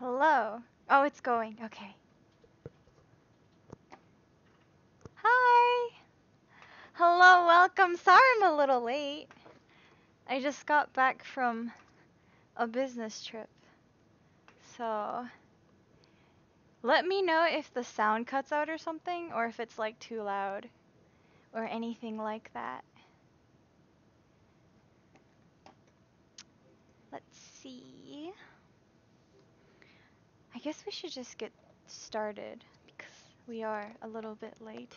Hello. Oh, it's going. Okay. Hi. Hello, welcome. Sorry I'm a little late. I just got back from a business trip. So, let me know if the sound cuts out or something, or if it's like too loud, or anything like that. Let's see. I guess we should just get started because we are a little bit late.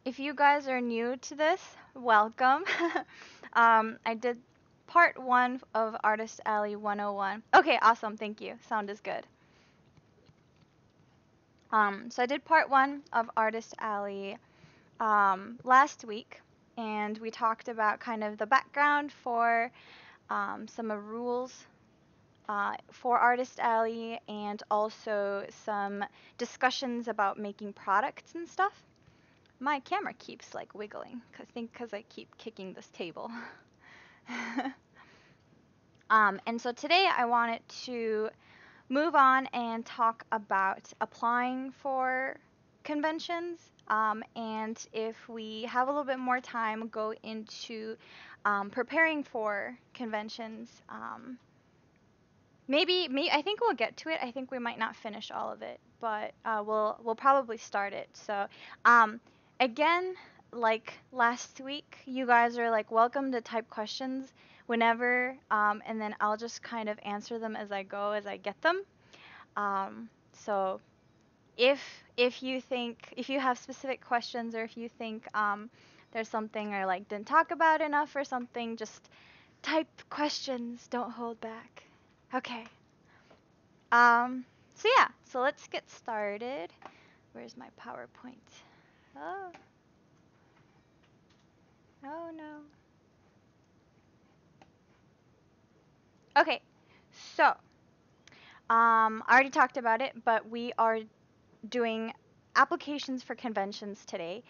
If you guys are new to this, welcome. I did part 1 of Artist Alley 101. Okay, awesome, thank you. Sound is good. So I did part 1 of Artist Alley last week, and we talked about kind of the background for some of rules for Artist Alley, and also some discussions about making products and stuff. My camera keeps like wiggling, I think because I keep kicking this table. And so today I wanted to move on and talk about applying for conventions, and if we have a little bit more time, go into preparing for conventions. Maybe I think we'll get to it. I think we might not finish all of it, but we'll probably start it. So again, like last week, you guys are like welcome to type questions whenever, and then I'll just kind of answer them as I go, as I get them. So if you have specific questions, or if you think there's something or like didn't talk about enough or something, just type questions. Don't hold back. Okay. So yeah, so let's get started. Where's my PowerPoint? Oh. Oh no. Okay. So, I already talked about it, but we are doing applications for conventions today.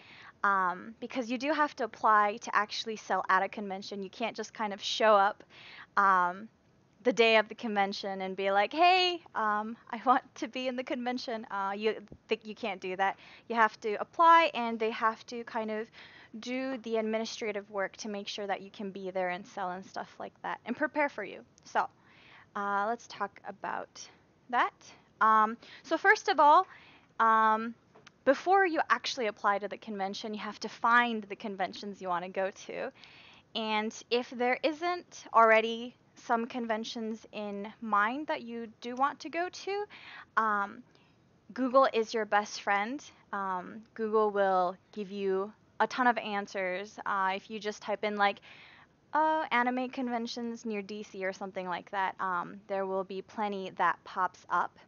Because you do have to apply to actually sell at a convention. You can't just kind of show up the day of the convention and be like, hey, I want to be in the convention. You can't do that. You have to apply, and they have to kind of do the administrative work to make sure that you can be there and sell and stuff like that and prepare for you. So let's talk about that. So first of all, before you actually apply to the convention, you have to find the conventions you want to go to. And if there isn't already some conventions in mind that you do want to go to, Google is your best friend. Google will give you a ton of answers. If you just type in like anime conventions near DC or something like that, there will be plenty that pops up.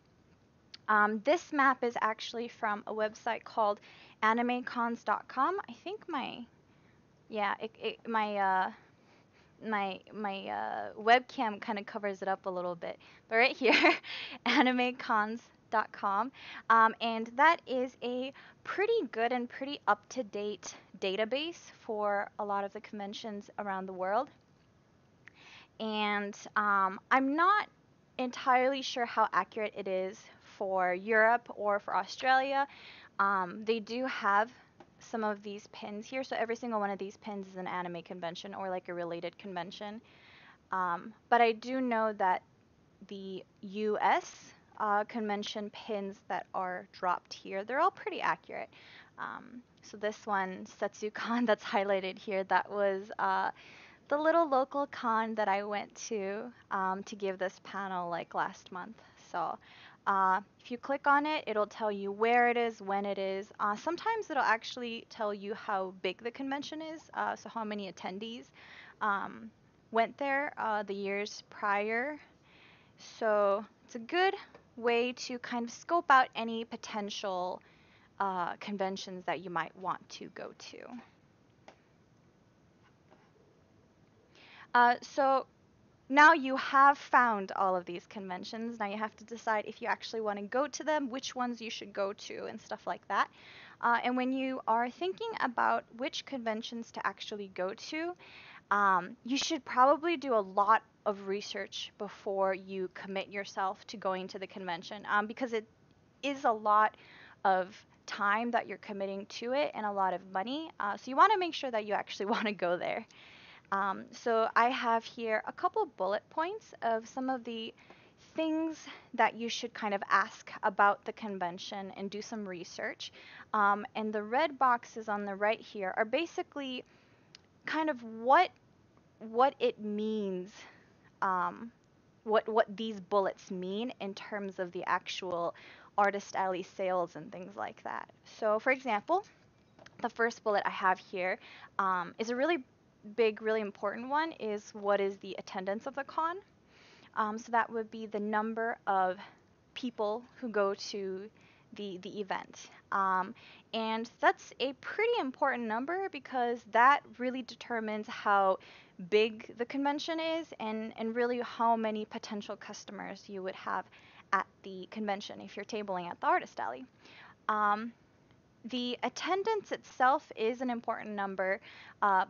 This map is actually from a website called animecons.com. I think my webcam kind of covers it up a little bit, but right here, animecons.com, and that is a pretty good and pretty up-to-date database for a lot of the conventions around the world. And I'm not entirely sure how accurate it is for Europe or for Australia. They do have some of these pins here, so every single one of these pins is an anime convention or like a related convention. But I do know that the US convention pins that are dropped here, they're all pretty accurate. So this one, SetsuCon, that's highlighted here, that was the little local con that I went to give this panel like last month. So if you click on it, it'll tell you where it is, when it is. Sometimes it'll actually tell you how big the convention is, so how many attendees went there the years prior. So it's a good way to kind of scope out any potential conventions that you might want to go to. So now you have found all of these conventions. Now you have to decide if you actually want to go to them, which ones you should go to, and stuff like that. And when you are thinking about which conventions to actually go to, you should probably do a lot of research before you commit yourself to going to the convention, because it is a lot of time that you're committing to it and a lot of money. So you want to make sure that you actually want to go there. So I have here a couple bullet points of some of the things that you should kind of ask about the convention and do some research. And the red boxes on the right here are basically kind of what it means, um, what these bullets mean in terms of the actual artist alley sales and things like that. So, for example, the first bullet I have here is a really big, really important one. Is what is the attendance of the con? So that would be the number of people who go to the event. And that's a pretty important number because that really determines how big the convention is and really how many potential customers you would have at the convention if you're tabling at the artist alley. Um, the attendance itself is an important number,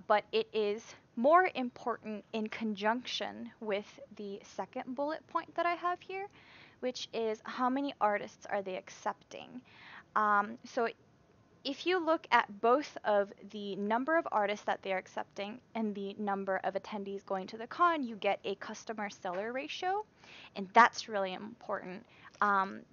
but it is more important in conjunction with the second bullet point that I have here, which is how many artists are they accepting. So if you look at both of the number of artists that they're accepting and the number of attendees going to the con, you get a customer seller ratio. And that's really important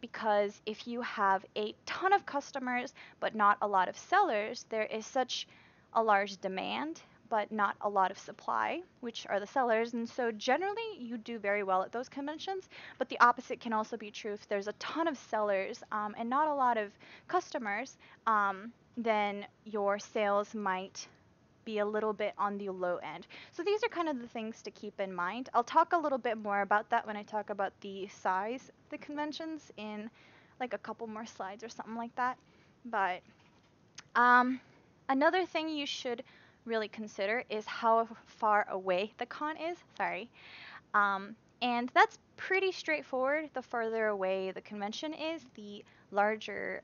because if you have a ton of customers but not a lot of sellers, there is such a large demand but not a lot of supply, which are the sellers. And so generally you do very well at those conventions, but the opposite can also be true. If there's a ton of sellers and not a lot of customers, then your sales might be a little bit on the low end. So these are kind of the things to keep in mind. I'll talk a little bit more about that when I talk about the size of the conventions in like a couple more slides or something like that. But another thing you should really consider is how far away the con is. Sorry. And that's pretty straightforward. The further away the convention is, the larger,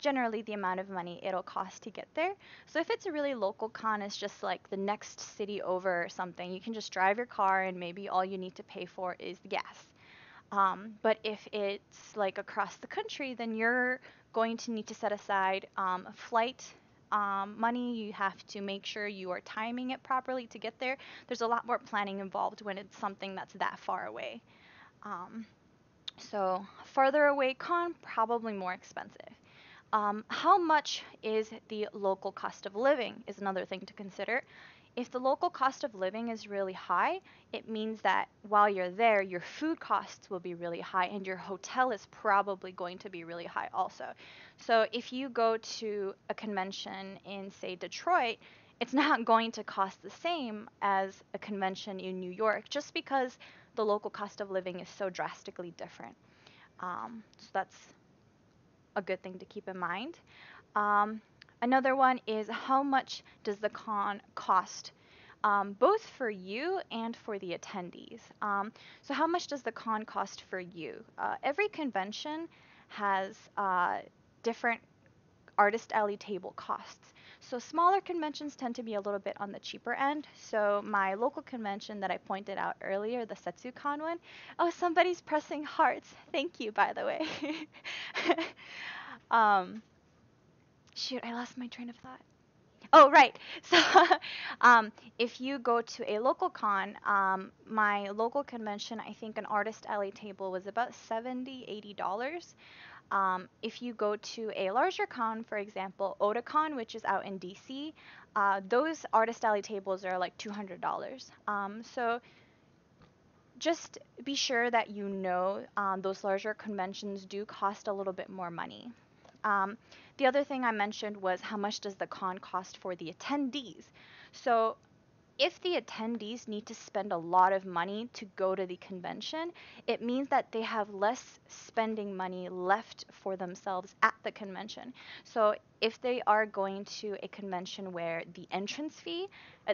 generally, the amount of money it'll cost to get there. So if it's a really local con, it's just like the next city over or something, you can just drive your car and maybe all you need to pay for is the gas. But if it's like across the country, then you're going to need to set aside flight money. You have to make sure you are timing it properly to get there. There's a lot more planning involved when it's something that's that far away. So farther away con, probably more expensive. How much is the local cost of living is another thing to consider. If the local cost of living is really high, it means that while you're there, your food costs will be really high and your hotel is probably going to be really high also. So if you go to a convention in, say, Detroit, it's not going to cost the same as a convention in New York just because the local cost of living is so drastically different. So that's a good thing to keep in mind. Another one is how much does the con cost, both for you and for the attendees. So how much does the con cost for you? Every convention has different artist alley table costs. So smaller conventions tend to be a little bit on the cheaper end. So my local convention that I pointed out earlier, the SetsuCon one. Oh, somebody's pressing hearts. Thank you, by the way. um, Shoot, I lost my train of thought. Oh, right. So, if you go to a local con, my local convention, I think an artist alley table was about $70, $80. If you go to a larger con, for example, Otakon, which is out in DC, those artist alley tables are like $200. So just be sure that you know those larger conventions do cost a little bit more money. The other thing I mentioned was how much does the con cost for the attendees. So if the attendees need to spend a lot of money to go to the convention, it means that they have less spending money left for themselves at the convention. So if they are going to a convention where the entrance fee,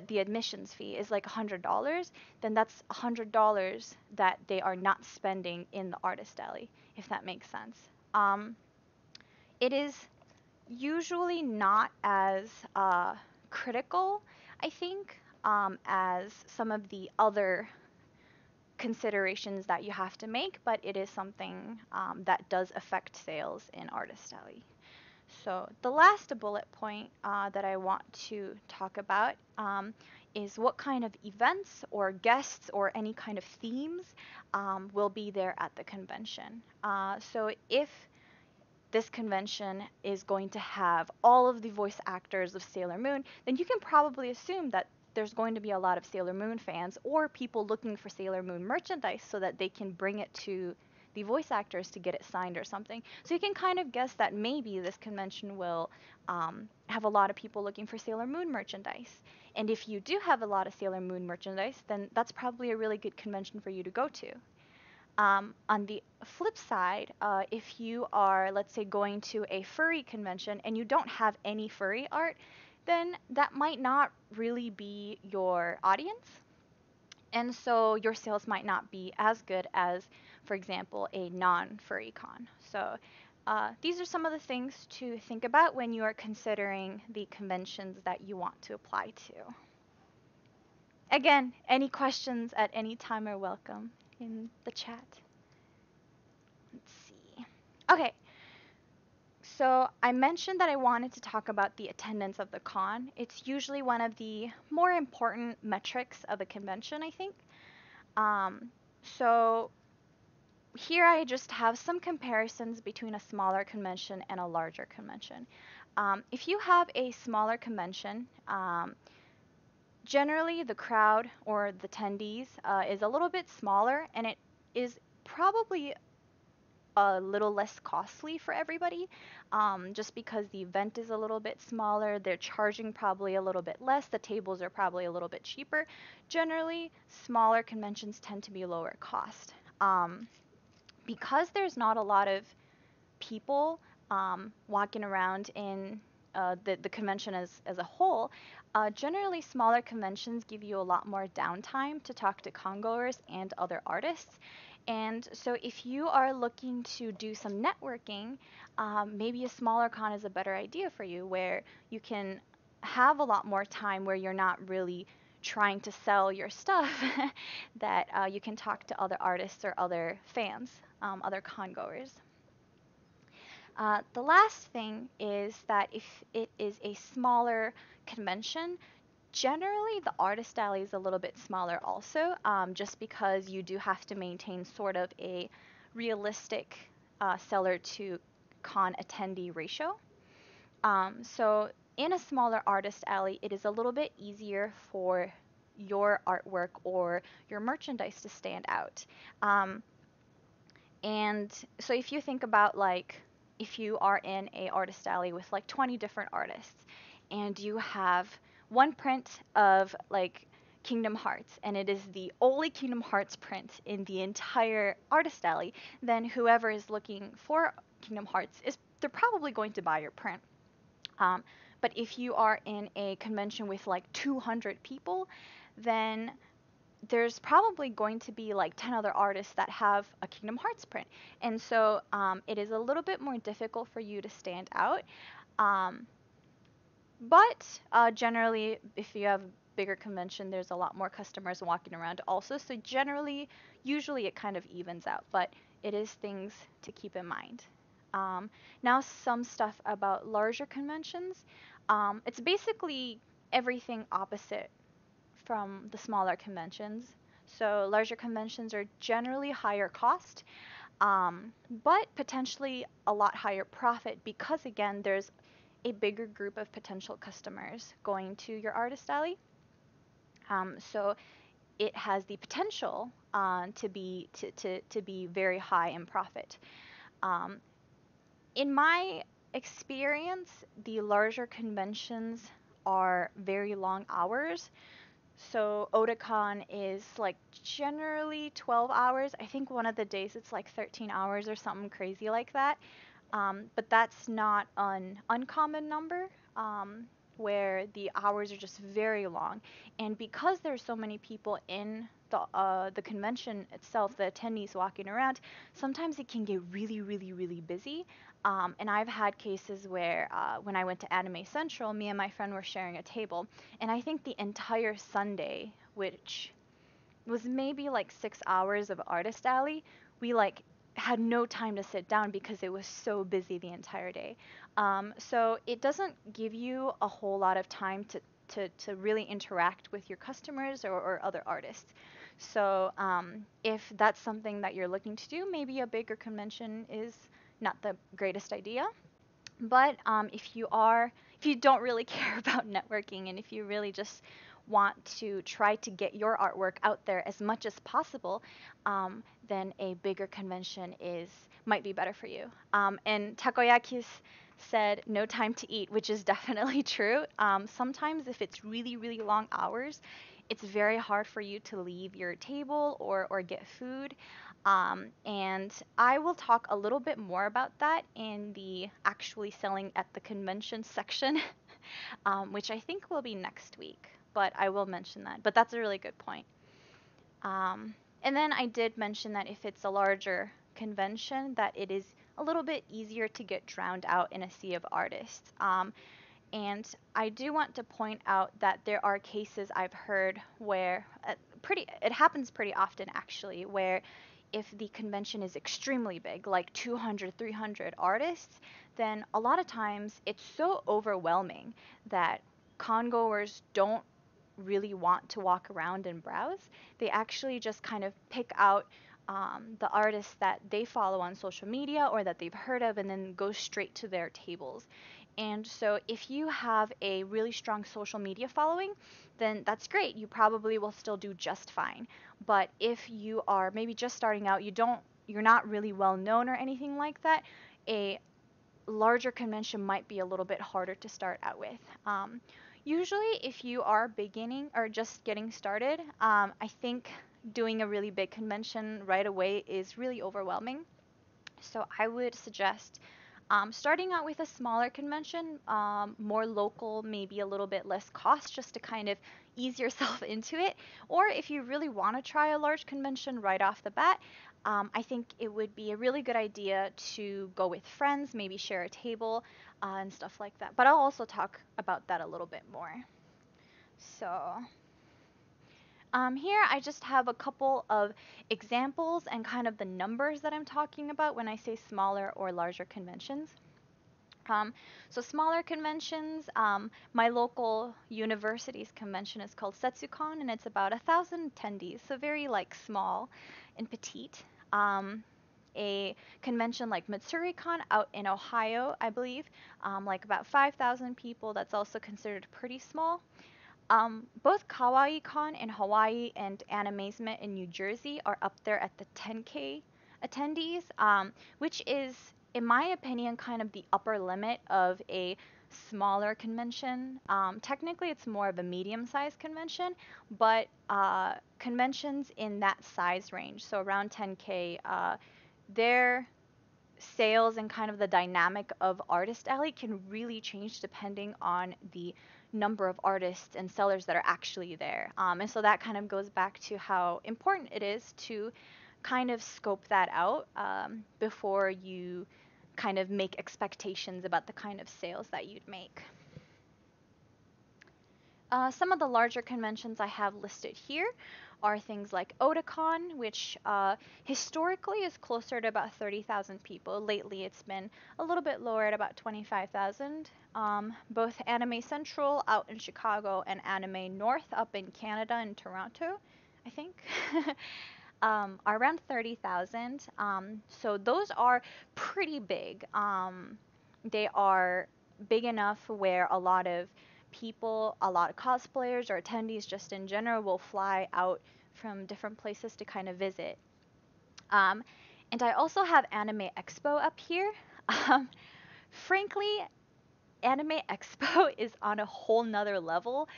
the admissions fee is like $100, then that's $100 that they are not spending in the artist alley, if that makes sense. It is usually not as critical, I think, as some of the other considerations that you have to make, but it is something that does affect sales in Artist Alley. So the last bullet point that I want to talk about is what kind of events or guests or any kind of themes will be there at the convention. So if this convention is going to have all of the voice actors of Sailor Moon, then you can probably assume that there's going to be a lot of Sailor Moon fans or people looking for Sailor Moon merchandise so that they can bring it to the voice actors to get it signed or something. So you can kind of guess that maybe this convention will have a lot of people looking for Sailor Moon merchandise. And if you do have a lot of Sailor Moon merchandise, then that's probably a really good convention for you to go to. On the flip side, if you are, let's say, going to a furry convention and you don't have any furry art, then that might not really be your audience. And so your sales might not be as good as, for example, a non furry con. So these are some of the things to think about when you are considering the conventions that you want to apply to. Again, any questions at any time are welcome in the chat. Let's see. Okay, so I mentioned that I wanted to talk about the attendance of the con. It's usually one of the more important metrics of a convention, I think. So here I just have some comparisons between a smaller convention and a larger convention. If you have a smaller convention, generally the crowd or the attendees is a little bit smaller, and it is probably a little less costly for everybody, just because the event is a little bit smaller. They're charging probably a little bit less. The tables are probably a little bit cheaper. Generally, smaller conventions tend to be lower cost. Because there's not a lot of people walking around in the convention as a whole, generally smaller conventions give you a lot more downtime to talk to congoers and other artists. And so if you are looking to do some networking, maybe a smaller con is a better idea for you, where you can have a lot more time where you're not really trying to sell your stuff, that you can talk to other artists or other fans, other congoers. The last thing is that if it is a smaller convention, generally the artist alley is a little bit smaller also, just because you do have to maintain sort of a realistic seller to con attendee ratio. So in a smaller artist alley, it is a little bit easier for your artwork or your merchandise to stand out. And so if you think about, like, if you are in a artist alley with like 20 different artists and you have one print of like Kingdom Hearts and it is the only Kingdom Hearts print in the entire artist alley, then whoever is looking for Kingdom Hearts is they're probably going to buy your print. But if you are in a convention with like 200 people, then there's probably going to be like 10 other artists that have a Kingdom Hearts print. And so it is a little bit more difficult for you to stand out. But generally, if you have a bigger convention, there's a lot more customers walking around also. So generally, usually it kind of evens out, but it is things to keep in mind. Now, some stuff about larger conventions. It's basically everything opposite from the smaller conventions. So larger conventions are generally higher cost, but potentially a lot higher profit because, again, there's a bigger group of potential customers going to your artist alley. So it has the potential to be very high in profit. In my experience, the larger conventions are very long hours. So Otakon is like generally 12 hours. I think one of the days it's like 13 hours or something crazy like that. But that's not an uncommon number, where the hours are just very long. And because there's so many people in the convention itself, the attendees walking around, sometimes it can get really, really, really busy. And I've had cases where when I went to Anime Central, me and my friend were sharing a table, and I think the entire Sunday, which was maybe like 6 hours of artist alley. We like had no time to sit down because it was so busy the entire day. So it doesn't give you a whole lot of time to really interact with your customers or other artists. So if that's something that you're looking to do, maybe a bigger convention is not the greatest idea. But if you don't really care about networking and if you really just want to try to get your artwork out there as much as possible, then a bigger convention might be better for you. And Takoyaki said no time to eat, which is definitely true. Sometimes if it's really, really long hours, it's very hard for you to leave your table or get food. And I will talk a little bit more about that in the actually selling at the convention section, which I think will be next week. But I will mention that. But that's a really good point. And then I did mention that if it's a larger convention, that it is a little bit easier to get drowned out in a sea of artists. And I do want to point out that there are cases I've heard where it happens pretty often actually, where if the convention is extremely big, like 200, 300 artists, then a lot of times it's so overwhelming that congoers don't really want to walk around and browse. They actually just kind of pick out the artists that they follow on social media or that they've heard of and then go straight to their tables. And so if you have a really strong social media following, then that's great. You probably will still do just fine. But if you are maybe just starting out, you're not really well known or anything like that, a larger convention might be a little bit harder to start out with. Usually, if you are beginning or just getting started, I think doing a really big convention right away is really overwhelming. So I would suggest starting out with a smaller convention, more local, maybe a little bit less cost, just to kind of ease yourself into it. Or if you really want to try a large convention right off the bat, I think it would be a really good idea to go with friends, maybe share a table and stuff like that. But I'll also talk about that a little bit more. So here I just have a couple of examples and kind of the numbers that I'm talking about when I say smaller or larger conventions. Um, so smaller conventions, my local university's convention is called Setsucon, and it's about 1,000 attendees, so very like small and petite. A convention like MatsuriCon out in Ohio, I believe, like about 5,000 people. That's also considered pretty small. Both KawaiiCon in Hawaii and Animazement in New Jersey are up there at the 10K attendees, which is, in my opinion, kind of the upper limit of a smaller convention. Technically, it's more of a medium-sized convention, but conventions in that size range, so around 10K, their sales and kind of the dynamic of Artist Alley can really change depending on the number of artists and sellers that are actually there. And so that kind of goes back to how important it is to kind of scope that out before you kind of make expectations about the kind of sales that you'd make. Some of the larger conventions I have listed here are things like Otakon, which historically is closer to about 30,000 people. Lately, it's been a little bit lower at about 25,000. Both Anime Central out in Chicago and Anime North up in Canada in Toronto, I think, are around 30,000. So those are pretty big. They are big enough where a lot of people, a lot of cosplayers or attendees just in general will fly out from different places to kind of visit. Um, and I also have Anime Expo up here. Um, Frankly, Anime Expo is on a whole nother level.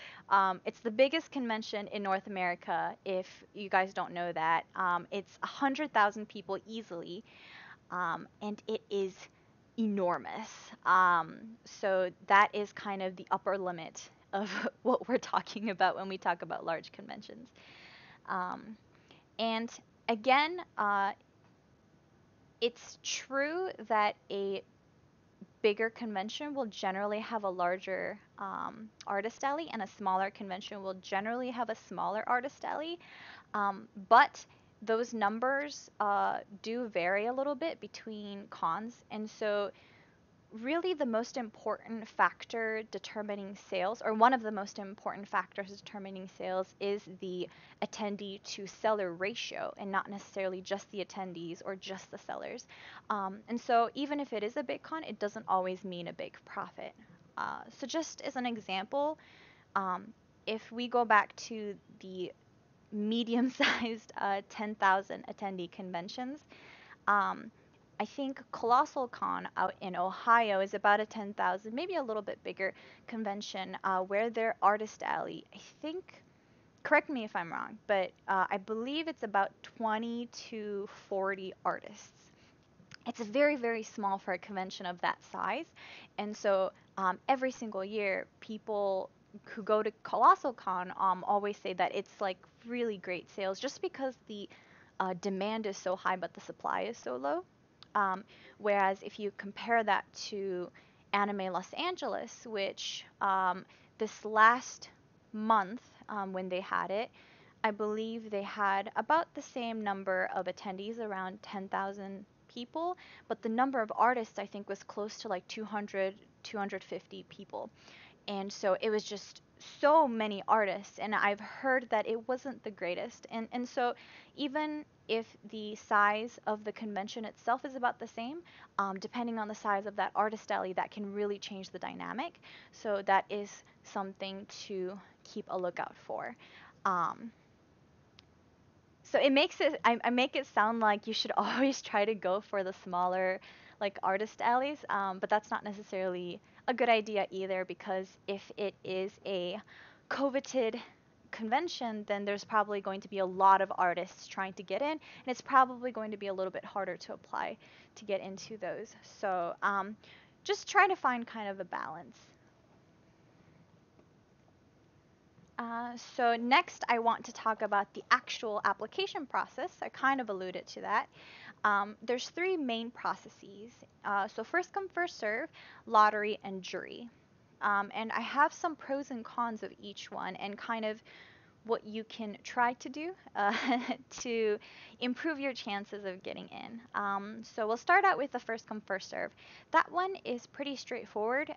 It's the biggest convention in North America, if you guys don't know that. It's 100,000 people easily, and it is enormous. So that is kind of the upper limit of what we're talking about when we talk about large conventions. Um, and again, it's true that a bigger convention will generally have a larger artist alley, and a smaller convention will generally have a smaller artist alley. But those numbers do vary a little bit between cons, and so really the most important factor determining sales, or one of the most important factors determining sales, is the attendee to seller ratio, and not necessarily just the attendees or just the sellers. And so even if it is a big con, it doesn't always mean a big profit. So just as an example, um, if we go back to the medium-sized 10,000 attendee conventions, um, I think Colossal Con out in Ohio is about a 10,000, maybe a little bit bigger convention, where their artist alley, I think, correct me if I'm wrong, but I believe it's about 20 to 40 artists. It's very, very small for a convention of that size. And so every single year, people who go to Colossal Con always say that it's like really great sales just because the demand is so high, but the supply is so low. Um, Whereas if you compare that to Anime Los Angeles, which this last month when they had it, I believe they had about the same number of attendees, around 10,000 people, but the number of artists I think was close to like 200, 250 people. And so it was just so many artists, and I've heard that it wasn't the greatest. And so even if the size of the convention itself is about the same, depending on the size of that artist alley, that can really change the dynamic. So that is something to keep a lookout for. Um, so it makes it, I make it sound like you should always try to go for the smaller, like artist alleys, but that's not necessarily a good idea either, because if it is a coveted convention, then there's probably going to be a lot of artists trying to get in, and it's probably going to be a little bit harder to apply to get into those. So just try to find kind of a balance. So next, I want to talk about the actual application process. I kind of alluded to that. There's three main processes. So first come, first serve, lottery, and jury. And I have some pros and cons of each one, and kind of what you can try to do to improve your chances of getting in. So we'll start out with the first come, first serve. That one is pretty straightforward.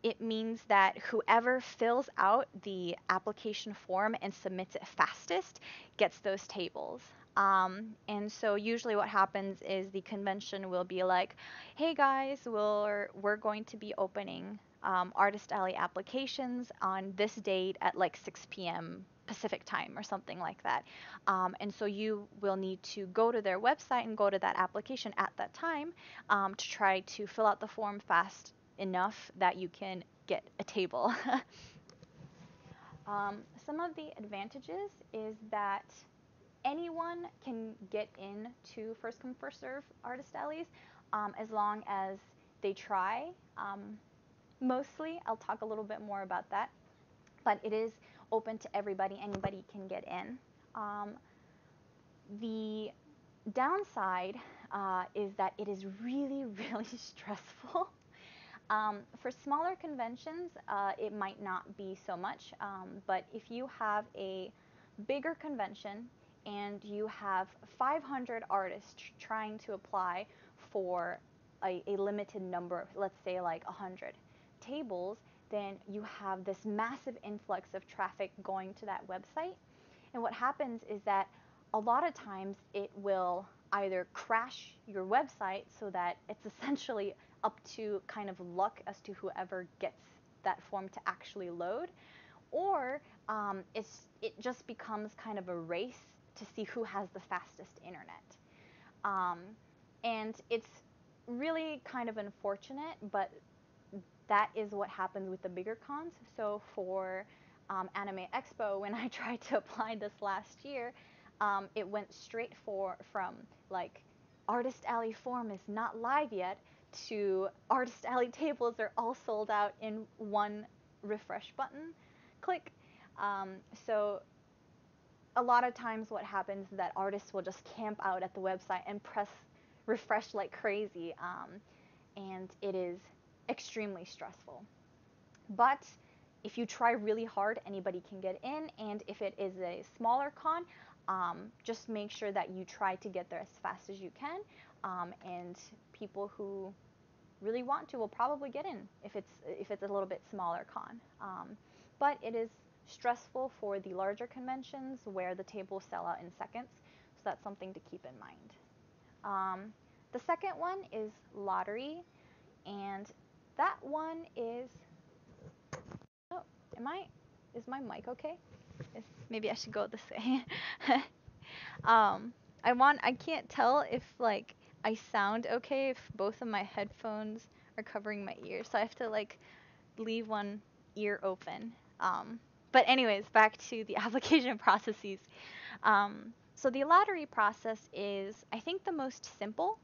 It means that whoever fills out the application form and submits it fastest gets those tables. And so usually what happens is the convention will be like, hey guys, we're going to be opening Artist Alley applications on this date at like 6 p.m. Pacific time or something like that. And so you will need to go to their website and go to that application at that time to try to fill out the form fast enough that you can get a table. Some of the advantages is that anyone can get in to first come first serve artist alleys as long as they try. Mostly, I'll talk a little bit more about that, but it is open to everybody. Anybody can get in. The downside is that it is really, really stressful. For smaller conventions, it might not be so much, but if you have a bigger convention and you have 500 artists trying to apply for a limited number, let's say like 100 tables, then you have this massive influx of traffic going to that website. And what happens is that a lot of times it will either crash your website so that it's essentially up to kind of luck as to whoever gets that form to actually load, or it just becomes kind of a race to see who has the fastest internet. Um, and it's really kind of unfortunate, but that is what happens with the bigger cons. So for Anime Expo, when I tried to apply this last year, it went straight from like Artist Alley form is not live yet to Artist Alley tables are all sold out in one refresh button click. So a lot of times what happens is that artists will just camp out at the website and press refresh like crazy, and it is extremely stressful. But if you try really hard, anybody can get in, and if it is a smaller con, just make sure that you try to get there as fast as you can, and people who really want to will probably get in if it's a little bit smaller con. But it is stressful for the larger conventions where the tables sell out in seconds, so that's something to keep in mind. The second one is lottery, and that one is, oh, is my mic okay? Maybe I should go this way. um, I can't tell if like I sound okay if both of my headphones are covering my ears, so I have to like leave one ear open. But anyways, back to the application processes. So the lottery process is, I think, the most simple.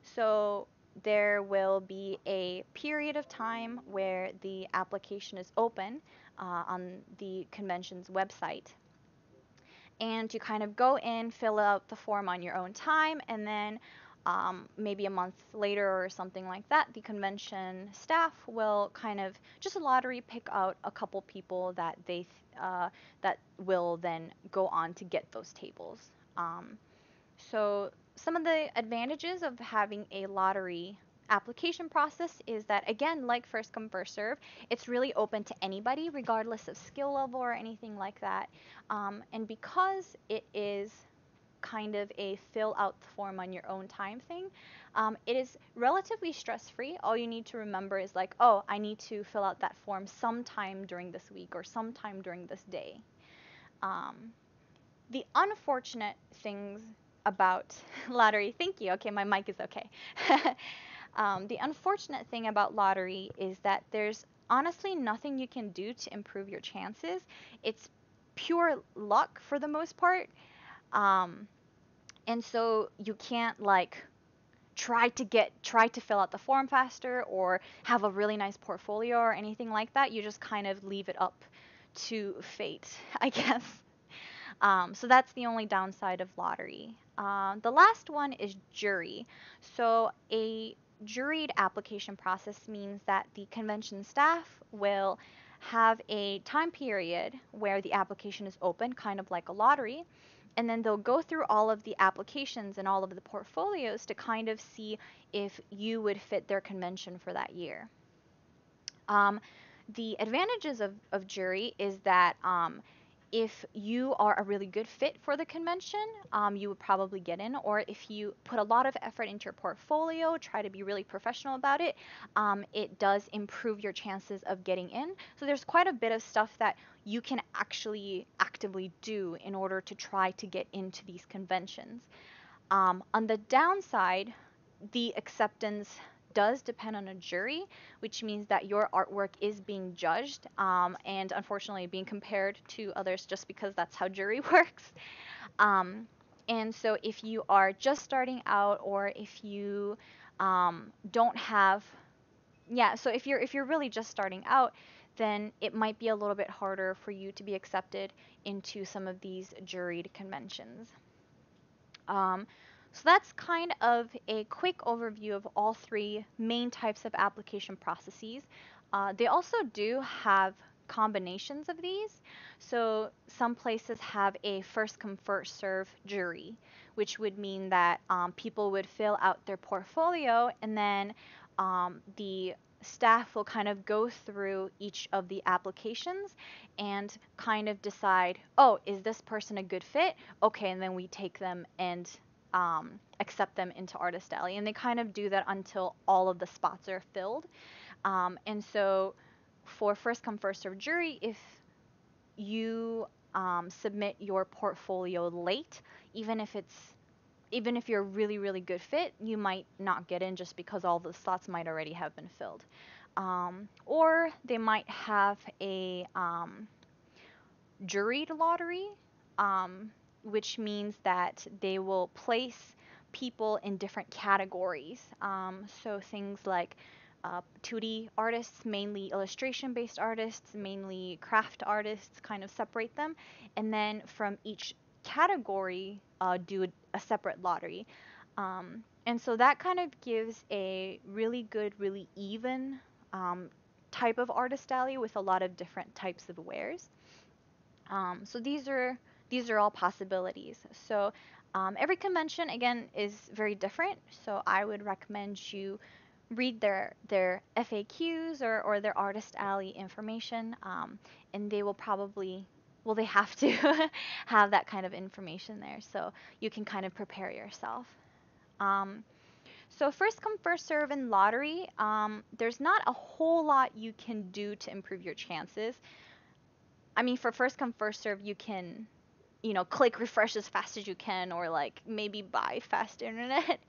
So there will be a period of time where the application is open on the convention's website. And you kind of go in, fill out the form on your own time, and then maybe a month later or something like that, the convention staff will kind of just a lottery pick out a couple people that that will then go on to get those tables. So some of the advantages of having a lottery application process is that, again, like first come first serve, it's really open to anybody regardless of skill level or anything like that. And because it is kind of a fill out the form on your own time thing, it is relatively stress free. All you need to remember is like, oh, I need to fill out that form sometime during this week or sometime during this day. The unfortunate things about lottery, thank you, okay, my mic is okay. The unfortunate thing about lottery is that there's honestly nothing you can do to improve your chances. It's pure luck for the most part. Um, and so you can't like try to fill out the form faster or have a really nice portfolio or anything like that. You just kind of leave it up to fate, I guess. So that's the only downside of lottery. The last one is jury. So a juried application process means that the convention staff will have a time period where the application is open, kind of like a lottery, and then they'll go through all of the applications and all of the portfolios to kind of see if you would fit their convention for that year. The advantages of jury is that if you are a really good fit for the convention, you would probably get in. Or if you put a lot of effort into your portfolio, try to be really professional about it, it does improve your chances of getting in. So there's quite a bit of stuff that you can actually actively do in order to try to get into these conventions. On the downside, the acceptance does depend on a jury, which means that your artwork is being judged and unfortunately being compared to others just because that's how jury works. Um, and so if you are just starting out or if you don't have, yeah, so if you're really just starting out, then it might be a little bit harder for you to be accepted into some of these juried conventions. Um, so that's kind of a quick overview of all three main types of application processes. They also do have combinations of these. So some places have a first come first serve jury, which would mean that people would fill out their portfolio and then the staff will kind of go through each of the applications and kind of decide, oh, is this person a good fit? Okay, and then we take them and accept them into Artist Alley. And they kind of do that until all of the spots are filled. And so for first come first serve jury, if you submit your portfolio late, even if you're a really, really good fit, you might not get in just because all the slots might already have been filled. Or they might have a juried lottery, which means that they will place people in different categories. So things like 2D artists, mainly illustration based artists, mainly craft artists, kind of separate them. And then from each category, do a separate lottery. And so that kind of gives a really good, really even type of artist alley with a lot of different types of wares. So these are all possibilities. So every convention again is very different. So I would recommend you read their FAQs or their artist alley information, and they will probably, well, they have to have that kind of information there, so you can kind of prepare yourself. Um, so first come first serve in lottery. There's not a whole lot you can do to improve your chances. I mean, for first come first serve, you can, click refresh as fast as you can, or like maybe buy fast internet.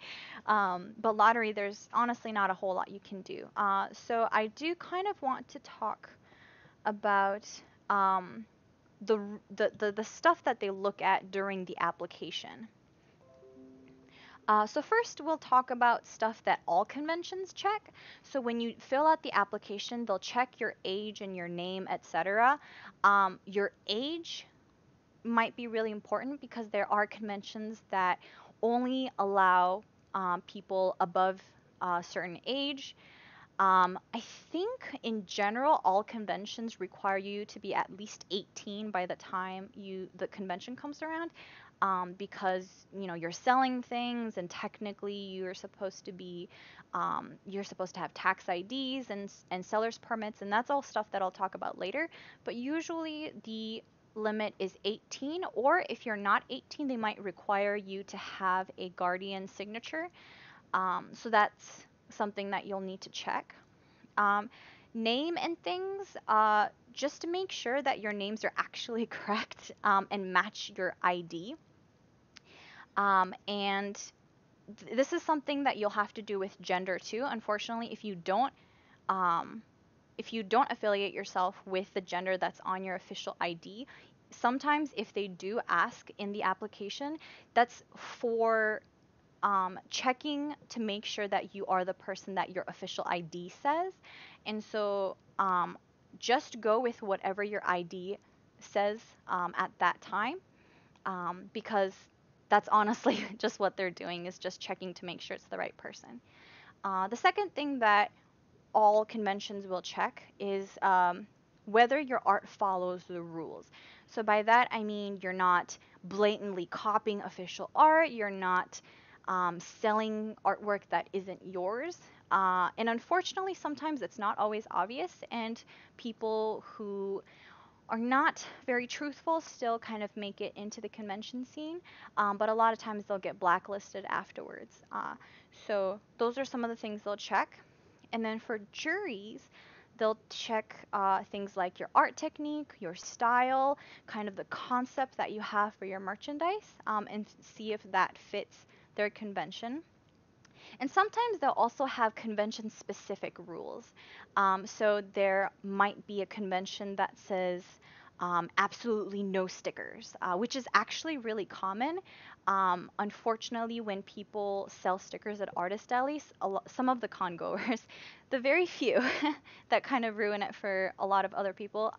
But lottery, there's honestly not a whole lot you can do. So I do kind of want to talk about um, the stuff that they look at during the application. So first, we'll talk about stuff that all conventions check. So when you fill out the application, they'll check your age and your name, etc. Your age might be really important because there are conventions that only allow people above a certain age. I think in general, all conventions require you to be at least 18 by the time the convention comes around, because you're selling things, and technically you're supposed to have tax IDs and seller's permits, and that's all stuff that I'll talk about later. But usually the limit is 18, or if you're not 18, they might require you to have a guardian signature. So that's something that you'll need to check. Um, Name and things, just to make sure that your names are actually correct, and match your ID. And this is something that you'll have to do with gender too. Unfortunately, um, if you don't affiliate yourself with the gender that's on your official ID, sometimes if they do ask in the application, that's for checking to make sure that you are the person that your official ID says. And so just go with whatever your ID says at that time, because that's honestly just what they're doing, is just checking to make sure it's the right person. The second thing that all conventions will check is whether your art follows the rules. So by that I mean you're not blatantly copying official art, you're not selling artwork that isn't yours. And unfortunately, sometimes it's not always obvious, and people who are not very truthful still kind of make it into the convention scene, but a lot of times they'll get blacklisted afterwards. So those are some of the things they'll check. And then for juries, they'll check things like your art technique, your style, kind of the concept that you have for your merchandise, and see if that fits their convention. And sometimes they'll also have convention specific rules. So there might be a convention that says absolutely no stickers, which is actually really common. Unfortunately, when people sell stickers at artist alleys, some of the congoers, the very few that kind of ruin it for a lot of other people,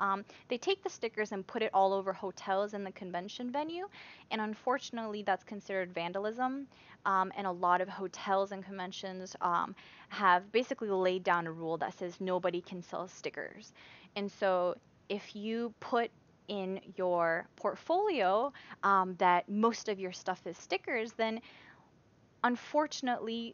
they take the stickers and put it all over hotels in the convention venue. And unfortunately, that's considered vandalism. And a lot of hotels and conventions have basically laid down a rule that says nobody can sell stickers. And so if you put in your portfolio that most of your stuff is stickers, then unfortunately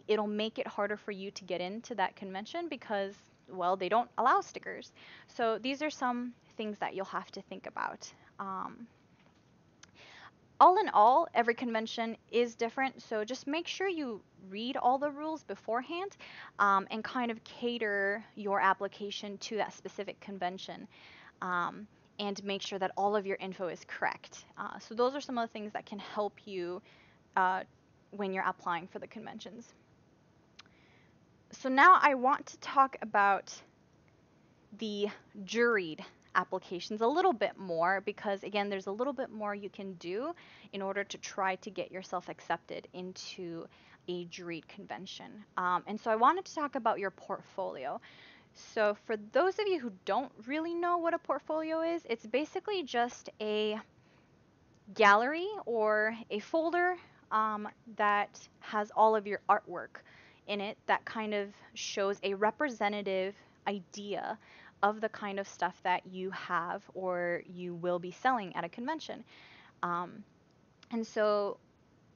it'll make it harder for you to get into that convention because, well, they don't allow stickers. So these are some things that you'll have to think about. All in all, every convention is different, so just make sure you read all the rules beforehand, and kind of cater your application to that specific convention, and make sure that all of your info is correct. So those are some of the things that can help you uh, when you're applying for the conventions. So now I want to talk about the juried applications a little bit more, because again, there's a little bit more you can do in order to try to get yourself accepted into a juried convention. And so I wanted to talk about your portfolio. So for those of you who don't really know what a portfolio is, it's basically just a gallery or a folder that has all of your artwork in it that kind of shows a representative idea of the kind of stuff that you have or you will be selling at a convention. Um, and so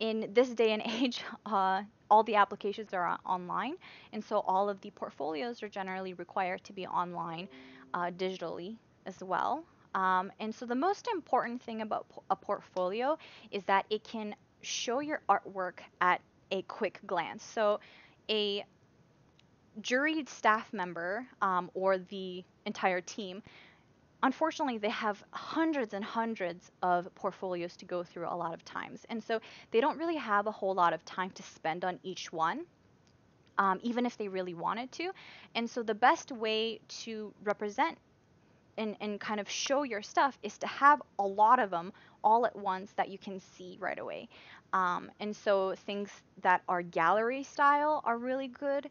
in this day and age, all the applications are online, and so all of the portfolios are generally required to be online digitally as well. And so the most important thing about a portfolio is that it can show your artwork at a quick glance. So a juried staff member or the entire team, unfortunately, they have hundreds and hundreds of portfolios to go through a lot of times. And so they don't really have a whole lot of time to spend on each one, even if they really wanted to. And so the best way to represent and kind of show your stuff is to have a lot of them all at once that you can see right away. And so things that are gallery style are really good.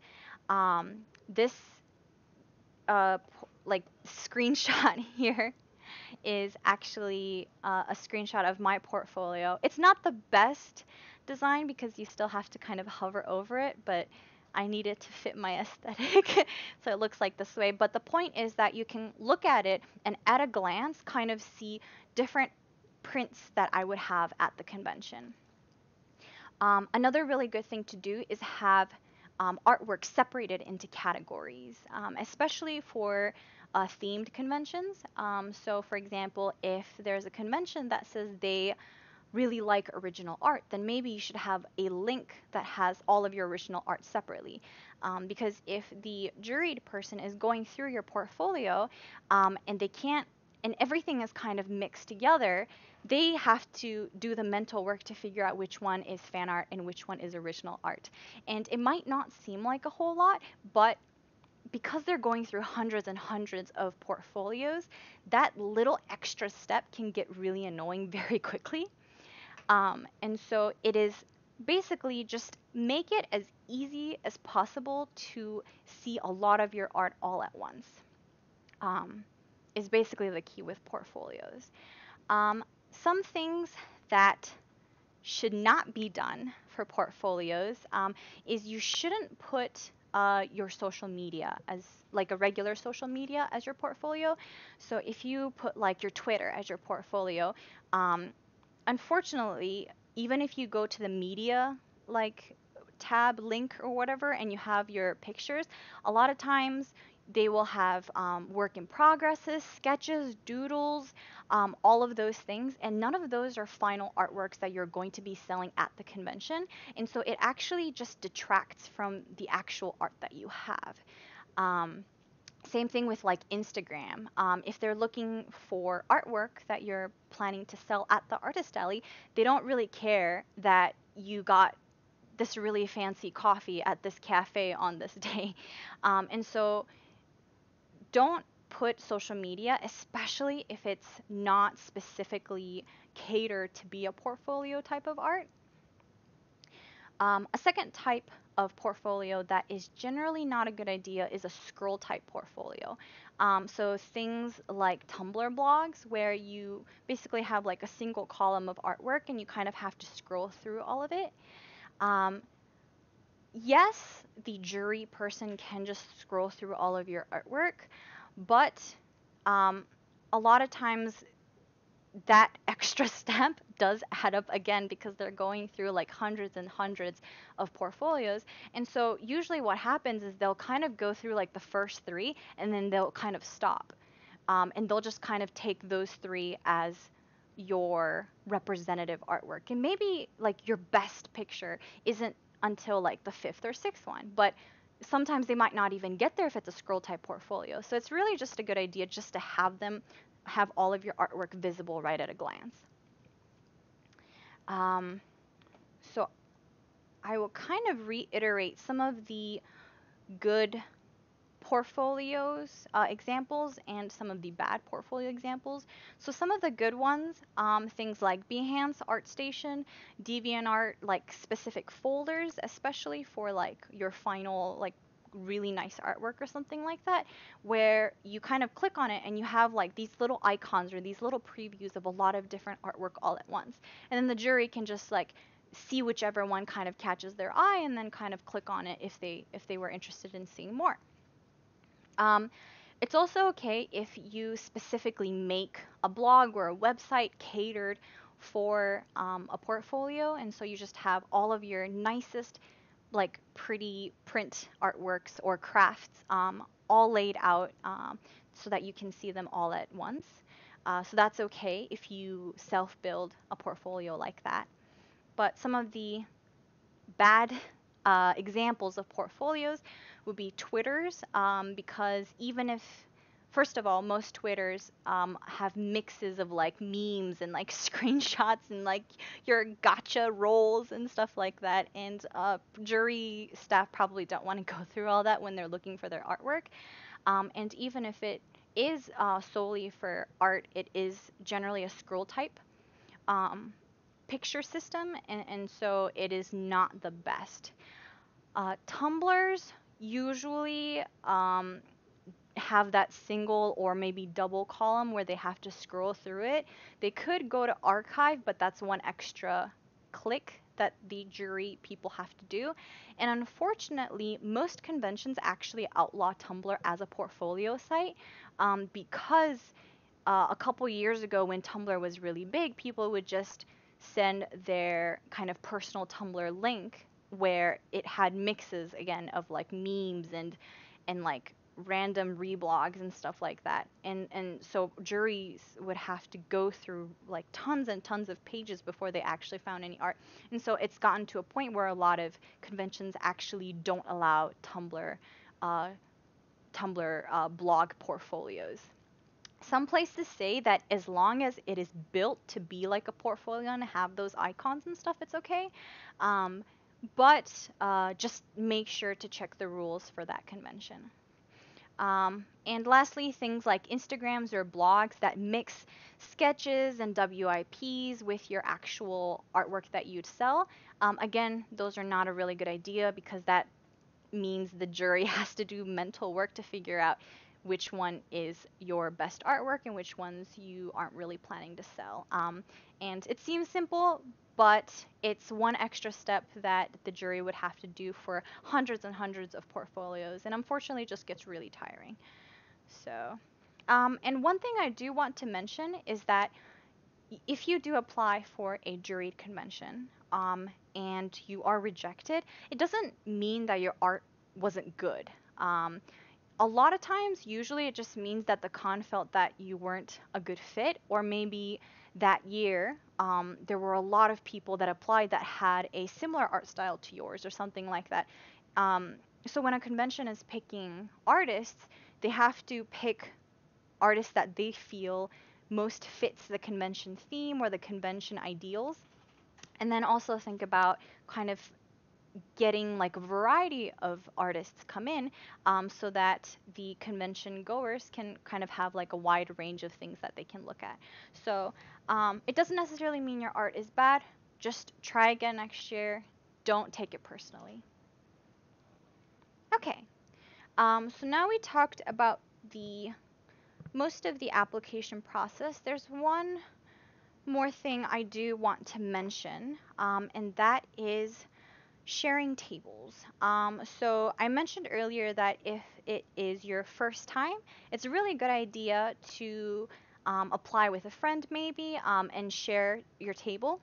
This like screenshot here is actually a screenshot of my portfolio. It's not the best design because you still have to kind of hover over it, but I need it to fit my aesthetic. So it looks like this way. But the point is that you can look at it and at a glance kind of see different prints that I would have at the convention. Another really good thing to do is have artwork separated into categories, especially for themed conventions. So, for example, if there's a convention that says they really like original art, then maybe you should have a link that has all of your original art separately. Because if the juried person is going through your portfolio and they can't, and everything is kind of mixed together, they have to do the mental work to figure out which one is fan art and which one is original art. And it might not seem like a whole lot, but because they're going through hundreds and hundreds of portfolios, that little extra step can get really annoying very quickly. And so it is basically just make it as easy as possible to see a lot of your art all at once, is basically the key with portfolios. Some things that should not be done for portfolios is you shouldn't put your social media as like a regular social media as your portfolio. So if you put like your Twitter as your portfolio, um, unfortunately, even if you go to the media like tab link or whatever and you have your pictures, a lot of times they will have work in progresses, sketches, doodles, all of those things, and none of those are final artworks that you're going to be selling at the convention. And so it actually just detracts from the actual art that you have. Um, Same thing with like Instagram. If they're looking for artwork that you're planning to sell at the artist alley, they don't really care that you got this really fancy coffee at this cafe on this day. And so don't put social media, especially if it's not specifically catered to be a portfolio type of art. A second type of portfolio that is generally not a good idea is a scroll type portfolio. So things like Tumblr blogs where you basically have like a single column of artwork and you kind of have to scroll through all of it. Um, yes, the jury person can just scroll through all of your artwork, but um, a lot of times that extra step does add up again because they're going through like hundreds and hundreds of portfolios. And so usually what happens is they'll kind of go through like the first three and then they'll kind of stop. And they'll just kind of take those three as your representative artwork. And maybe like your best picture isn't until like the fifth or sixth one, but sometimes they might not even get there if it's a scroll type portfolio. So it's really just a good idea just to have them have all of your artwork visible right at a glance. Um, so I will kind of reiterate some of the good portfolios examples and some of the bad portfolio examples. So some of the good ones, things like Behance, ArtStation, DeviantArt, like specific folders, especially for like your final like really nice artwork or something like that, where you kind of click on it and you have like these little icons or these little previews of a lot of different artwork all at once. And then the jury can just like see whichever one kind of catches their eye and then kind of click on it if they were interested in seeing more. Um, it's also okay if you specifically make a blog or a website catered for a portfolio, and so you just have all of your nicest, like pretty print artworks or crafts all laid out so that you can see them all at once. So that's okay if you self build a portfolio like that. But some of the bad examples of portfolios would be Twitters, because even if, first of all, most Twitters have mixes of like memes and like screenshots and like your gotcha rolls and stuff like that. And jury staff probably don't want to go through all that when they're looking for their artwork. And even if it is solely for art, it is generally a scroll type. Um, Picture system, and so it is not the best. Tumblers usually have that single or maybe double column where they have to scroll through it. They could go to archive, but that's one extra click that the jury people have to do. And unfortunately, most conventions actually outlaw Tumblr as a portfolio site because a couple years ago when Tumblr was really big, people would just send their kind of personal Tumblr link where it had mixes again of like memes and like random reblogs and stuff like that. And so juries would have to go through like tons and tons of pages before they actually found any art. And so it's gotten to a point where a lot of conventions actually don't allow uh, Tumblr blog portfolios. Some places say that as long as it is built to be like a portfolio and have those icons and stuff, it's okay. Um, but just make sure to check the rules for that convention. And lastly, things like Instagrams or blogs that mix sketches and WIPs with your actual artwork that you'd sell. Again, those are not a really good idea because that means the jury has to do mental work to figure out which one is your best artwork and which ones you aren't really planning to sell. And it seems simple, but it's one extra step that the jury would have to do for hundreds and hundreds of portfolios, and unfortunately, it just gets really tiring. So, and one thing I do want to mention is that if you do apply for a juried convention and you are rejected, it doesn't mean that your art wasn't good. A lot of times, usually, it just means that the con felt that you weren't a good fit, or maybe that year there were a lot of people that applied that had a similar art style to yours, or something like that. Um, so when a convention is picking artists, they have to pick artists that they feel most fits the convention theme or the convention ideals. And then also think about kind of getting like a variety of artists come in so that the convention goers can kind of have like a wide range of things that they can look at. So it doesn't necessarily mean your art is bad. Just try again next year. Don't take it personally. Okay. So now we talked about the most of the application process. There's one more thing I do want to mention, and that is sharing tables. So I mentioned earlier that if it is your first time, it's a really good idea to apply with a friend maybe and share your table.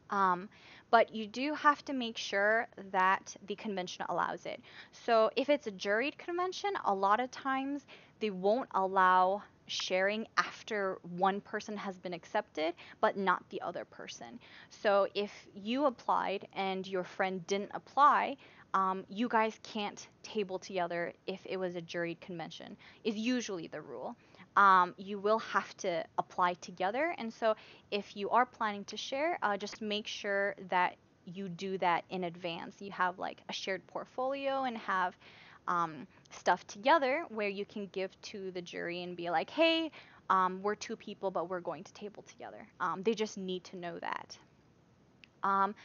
Um, but you do have to make sure that the convention allows it. So if it's a juried convention, a lot of times they won't allow sharing after one person has been accepted, but not the other person. So if you applied and your friend didn't apply, you guys can't table together if it was a juried convention, is usually the rule. You will have to apply together. And so if you are planning to share, just make sure that you do that in advance. You have like a shared portfolio and have stuff together where you can give to the jury and be like, hey, we're two people, but we're going to table together. They just need to know that. Um,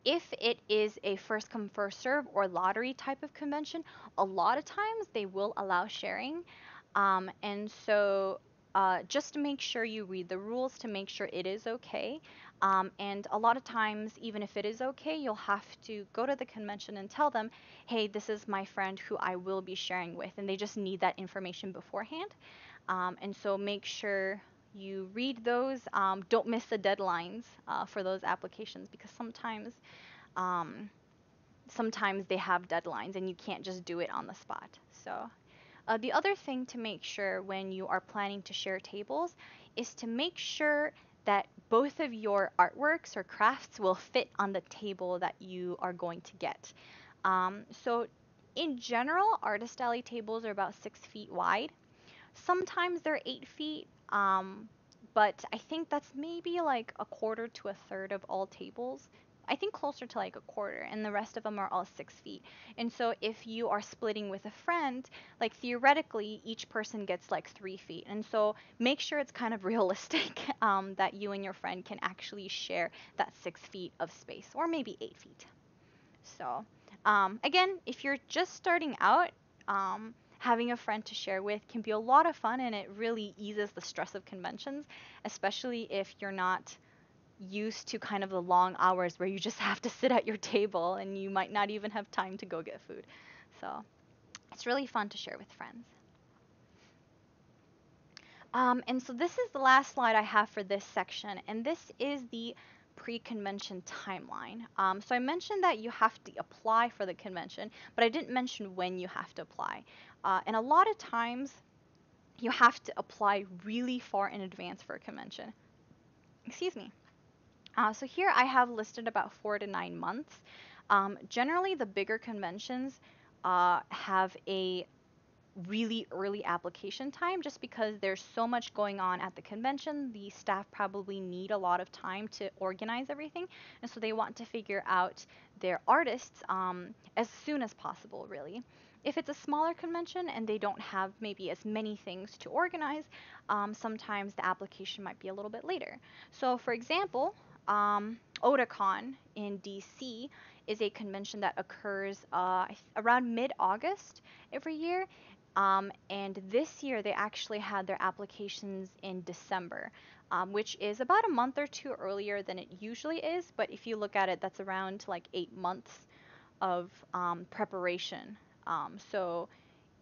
if it is a first come first serve or lottery type of convention, a lot of times they will allow sharing. And so just make sure you read the rules to make sure it is okay. And a lot of times, even if it is okay, you'll have to go to the convention and tell them, hey, this is my friend who I will be sharing with, and they just need that information beforehand. And so make sure you read those. Don't miss the deadlines for those applications because um, sometimes they have deadlines and you can't just do it on the spot. So the other thing to make sure when you are planning to share tables is to make sure that both of your artworks or crafts will fit on the table that you are going to get. So in general, artist alley tables are about 6 feet wide. Sometimes they're 8 feet, but I think that's maybe like a quarter to a third of all tables. I think closer to like a quarter, and the rest of them are all 6 feet. And so if you are splitting with a friend, like theoretically, each person gets like 3 feet. And so make sure it's kind of realistic that you and your friend can actually share that 6 feet of space, or maybe 8 feet. So, again, if you're just starting out, having a friend to share with can be a lot of fun and it really eases the stress of conventions, especially if you're not used to kind of the long hours where you just have to sit at your table and you might not even have time to go get food. So, it's really fun to share with friends. And so this is the last slide I have for this section, and this is the pre-convention timeline. So I mentioned that you have to apply for the convention, but I didn't mention when you have to apply. And a lot of times, you have to apply really far in advance for a convention. Excuse me. So here I have listed about 4 to 9 months. Generally, the bigger conventions have a really early application time just because there's so much going on at the convention. The staff probably need a lot of time to organize everything, and so they want to figure out their artists as soon as possible, really. If it's a smaller convention and they don't have maybe as many things to organize, sometimes the application might be a little bit later. So, for example, Otakon in DC is a convention that occurs around mid-August every year, and this year they actually had their applications in December, which is about a month or two earlier than it usually is. But if you look at it, that's around like 8 months of preparation. So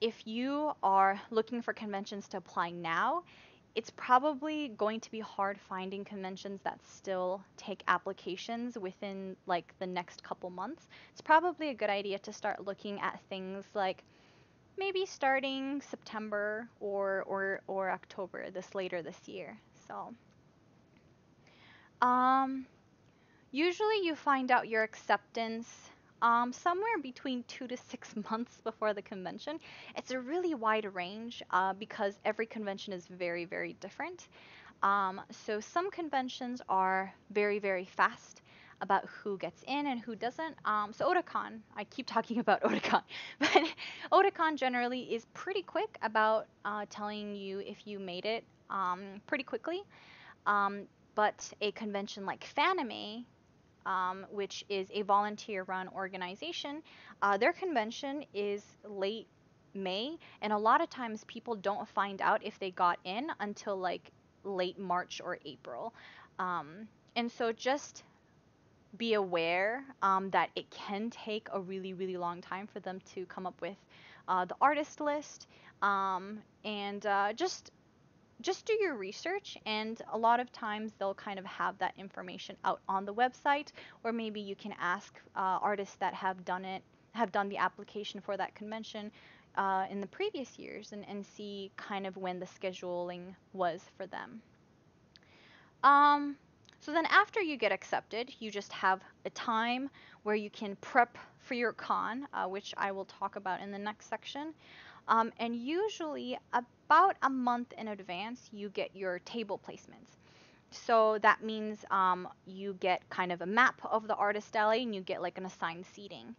if you are looking for conventions to apply now, it's probably going to be hard finding conventions that still take applications within like the next couple months. It's probably a good idea to start looking at things like maybe starting September or October later this year. So, um, usually you find out your acceptance somewhere between 2 to 6 months before the convention. It's a really wide range because every convention is very, very different. So some conventions are very, very fast about who gets in and who doesn't. So Otakon, I keep talking about Otakon, but Otakon generally is pretty quick about telling you if you made it pretty quickly. Um, but a convention like Fanime, which is a volunteer-run organization, their convention is late May, and a lot of times people don't find out if they got in until like late March or April. And so just be aware that it can take a really, really long time for them to come up with the artist list. And just do your research, and a lot of times they'll kind of have that information out on the website, or maybe you can ask artists that have done the application for that convention in the previous years, and see kind of when the scheduling was for them. Um, so then after you get accepted, you just have a time where you can prep for your con, which I will talk about in the next section. And usually, about a month in advance, you get your table placements. So that means you get kind of a map of the artist alley and you get like an assigned seating.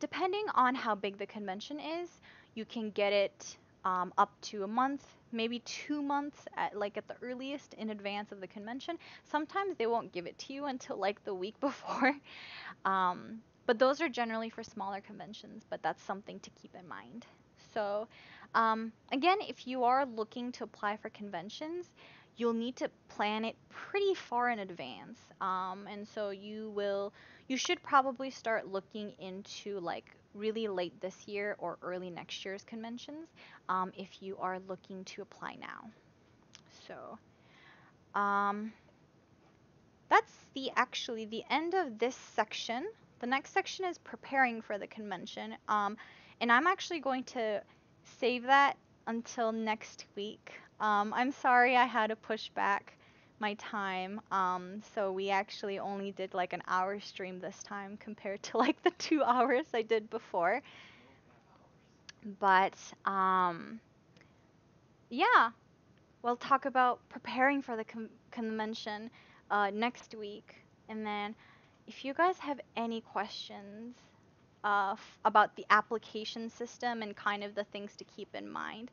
Depending on how big the convention is, you can get it up to a month, maybe 2 months at the earliest in advance of the convention. Sometimes they won't give it to you until like the week before. But those are generally for smaller conventions, but that's something to keep in mind. So, again, if you are looking to apply for conventions, you'll need to plan it pretty far in advance. And so you should probably start looking into like really late this year or early next year's conventions, if you are looking to apply now. So, um, that's actually the end of this section. The next section is preparing for the convention. And I'm actually going to save that until next week. I'm sorry I had to push back my time. So we actually only did like an hour stream this time compared to like the 2 hours I did before. But yeah, we'll talk about preparing for the convention next week. And then if you guys have any questions about the application system and kind of the things to keep in mind.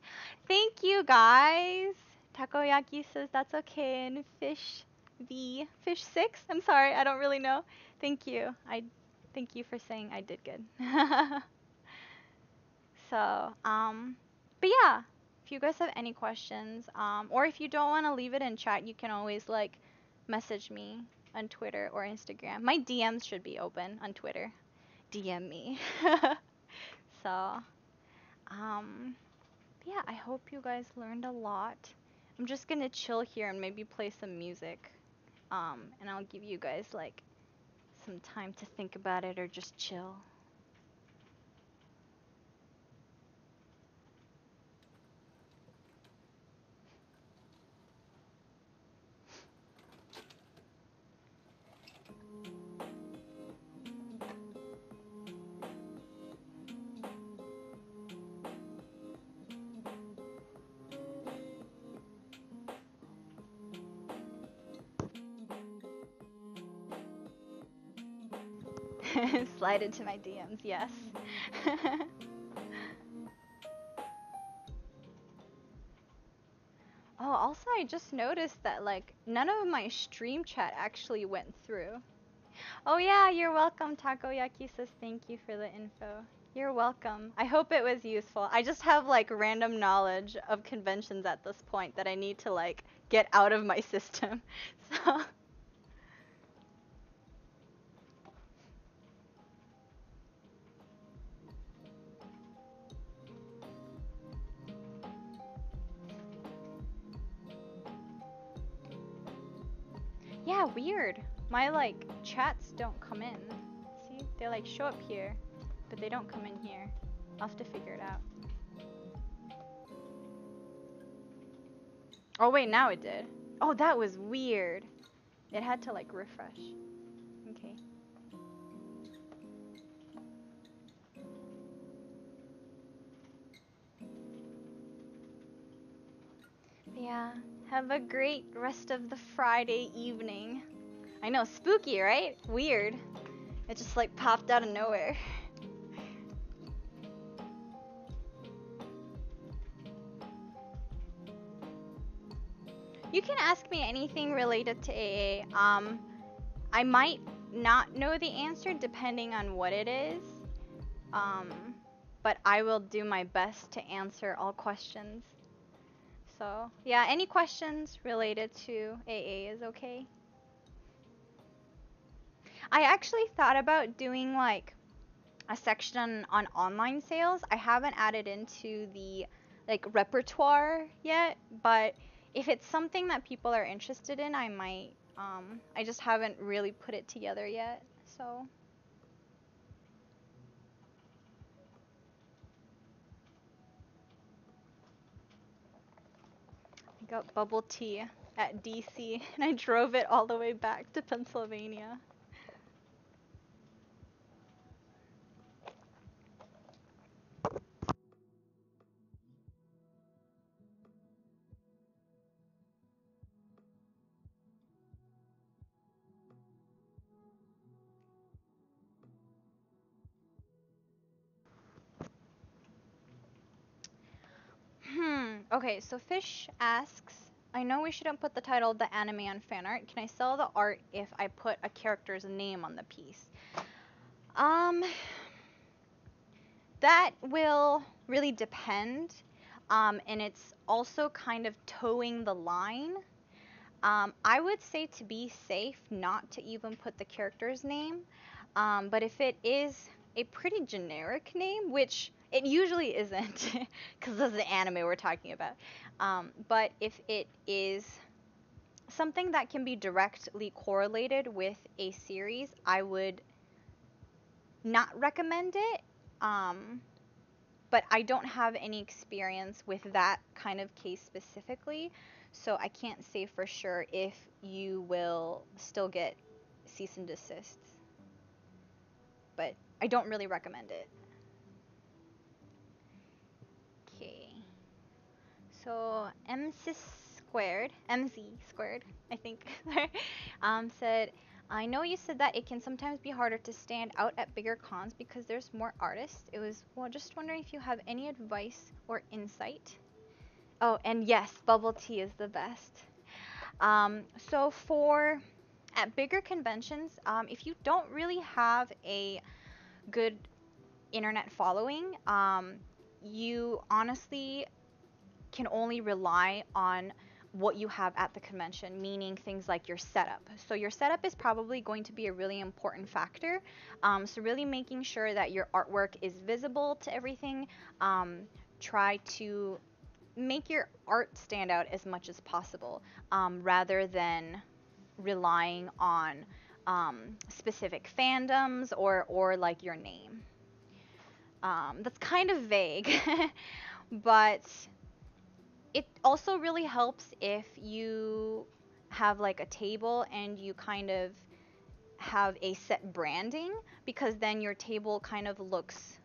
Thank you guys. Takoyaki says that's okay. And fish 6. I'm sorry, I don't really know. Thank you. I thank you for saying I did good. So, but yeah, if you guys have any questions, or if you don't want to leave it in chat, you can always like message me on Twitter or Instagram. My DMs should be open on Twitter. DM me. So, yeah, I hope you guys learned a lot. I'm just gonna chill here and maybe play some music. And I'll give you guys like some time to think about it or just chill. Slide into my DMs, yes. Oh, also I just noticed that like none of my stream chat actually went through. Oh yeah, you're welcome. Takoyaki says thank you for the info. You're welcome. I hope it was useful. I just have like random knowledge of conventions at this point that I need to like get out of my system. So yeah, weird. My like chats don't come in. See? They like show up here, but they don't come in here. I'll have to figure it out. Oh wait, now it did. Oh, that was weird. It had to like refresh. Okay. Yeah. Have a great rest of the Friday evening. I know, spooky, right? Weird. It just like popped out of nowhere. You can ask me anything related to AA. I might not know the answer depending on what it is. But I will do my best to answer all questions. So, yeah, any questions related to AA is okay. I actually thought about doing like a section on online sales. I haven't added into the like repertoire yet, but if it's something that people are interested in, I might. I just haven't really put it together yet. So I got bubble tea at DC and I drove it all the way back to Pennsylvania. Okay, so Fish asks, I know we shouldn't put the title of the anime on fan art. Can I sell the art if I put a character's name on the piece? Um, that will really depend. And it's also kind of towing the line. I would say to be safe, not to even put the character's name. But if it is a pretty generic name, which it usually isn't, because this is the anime we're talking about. But if it is something that can be directly correlated with a series, I would not recommend it. But I don't have any experience with that kind of case specifically, so I can't say for sure if you will still get cease and desists. But I don't really recommend it. Okay. So MZ squared, I think, said, I know you said that it can sometimes be harder to stand out at bigger cons because there's more artists. It was, well, just wondering if you have any advice or insight. Oh, and yes, bubble tea is the best. So for at bigger conventions, if you don't really have a good internet following, you honestly can only rely on what you have at the convention, meaning things like your setup. So your setup is probably going to be a really important factor. So really making sure that your artwork is visible to everything. Try to make your art stand out as much as possible, rather than relying on specific fandoms or like your name. That's kind of vague, but it also really helps if you have like a table and you kind of have a set branding, because then your table kind of looks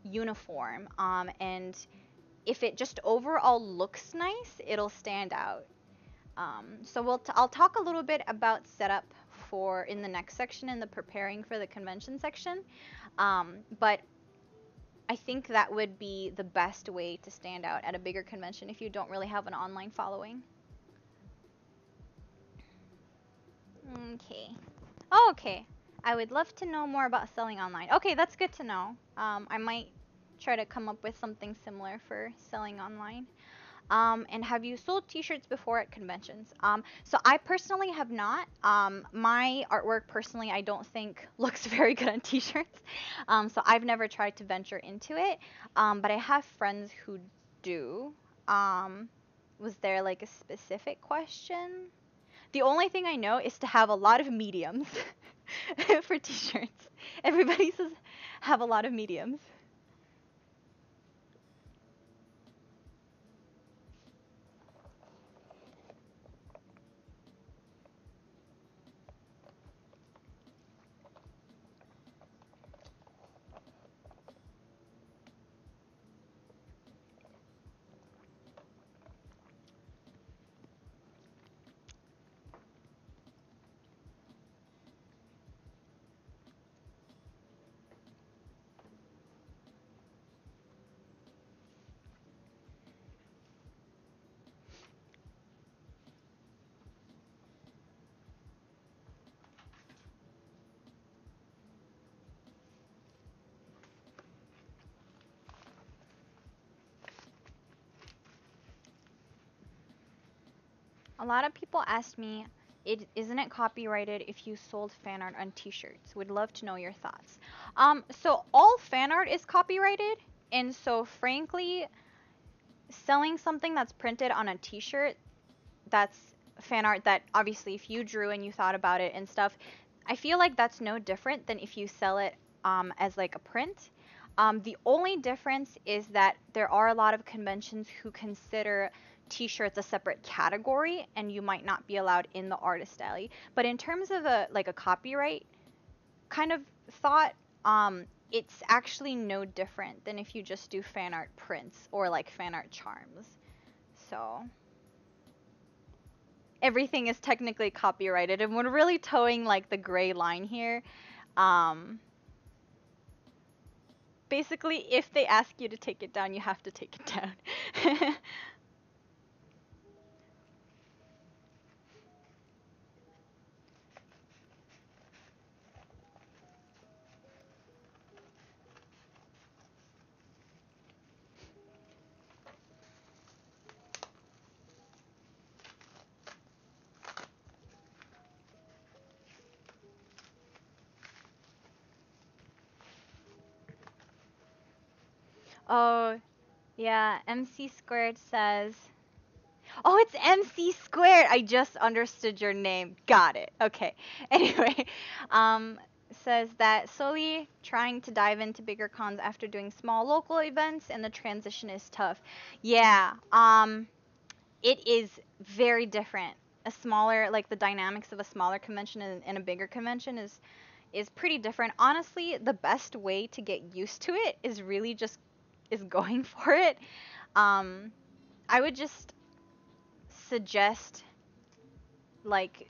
uniform, and if it just overall looks nice, it'll stand out. So I'll talk a little bit about setup for in the next section, in the preparing for the convention section. But I think that would be the best way to stand out at a bigger convention if you don't really have an online following. Okay. Oh, okay. I would love to know more about selling online. Okay, that's good to know. I might try to come up with something similar for selling online. And have you sold t-shirts before at conventions? So I personally have not. My artwork personally, I don't think looks very good on t-shirts. So I've never tried to venture into it. But I have friends who do. Was there like a specific question? The only thing I know is to have a lot of mediums for t-shirts. Everybody says have a lot of mediums. A lot of people ask me, isn't it copyrighted if you sold fan art on t-shirts? Would love to know your thoughts. So all fan art is copyrighted, and so frankly, selling something that's printed on a t-shirt, that's fan art that obviously if you drew and you thought about it and stuff, I feel like that's no different than if you sell it as like a print. The only difference is that there are a lot of conventions who consider t-shirts a separate category, and you might not be allowed in the artist alley. But in terms of a copyright kind of thought, it's actually no different than if you just do fan art prints or like fan art charms. So everything is technically copyrighted, and we're really towing like the gray line here. Um, Basically, if they ask you to take it down, you have to take it down. Oh, yeah. MC squared says, oh, it's MC squared. I just understood your name. Got it. Okay. Anyway, um, says that slowly trying to dive into bigger cons after doing small local events and the transition is tough. Yeah. It is very different. A smaller, like the dynamics of a smaller convention and a bigger convention is pretty different. Honestly, the best way to get used to it is really just is going for it. Um, I would just suggest like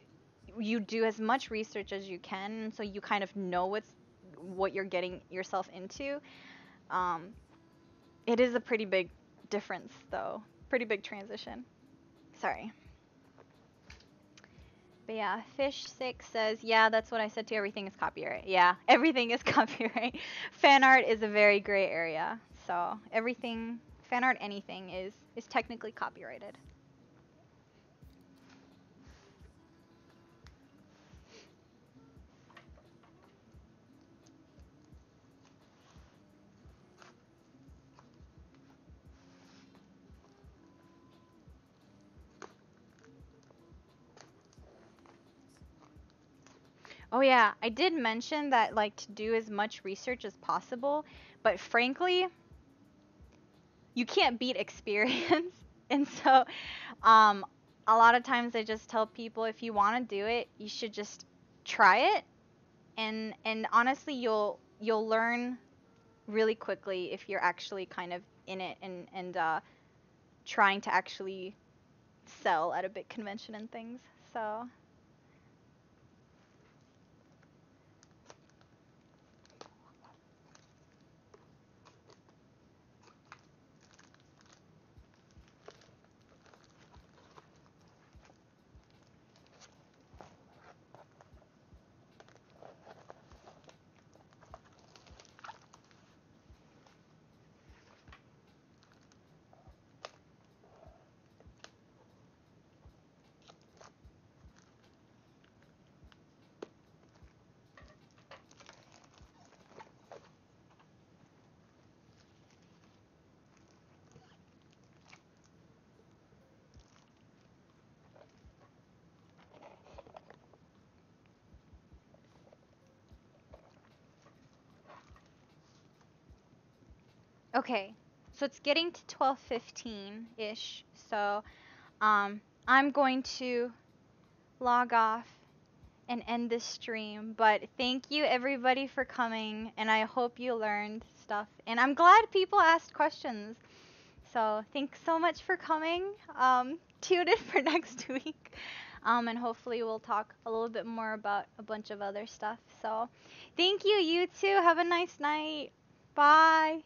you do as much research as you can so you kind of know what you're getting yourself into. Um, it is a pretty big difference though. Pretty big transition. Sorry. But yeah, Fish6 says, yeah, that's what I said too. Everything is copyright. Yeah, everything is copyright. Fan art is a very gray area. So everything, fan art, anything is technically copyrighted. Oh yeah, I did mention that like to do as much research as possible, but frankly, you can't beat experience. And so, um, a lot of times I just tell people if you want to do it, you should just try it, and honestly, you'll learn really quickly if you're actually kind of in it and trying to actually sell at a big convention and things. So, okay. So it's getting to 12:15-ish. So, I'm going to log off and end this stream. But thank you everybody for coming, and I hope you learned stuff. And I'm glad people asked questions. So thanks so much for coming. Tune in for next week. And hopefully we'll talk a little bit more about a bunch of other stuff. So thank you, you two. Have a nice night. Bye.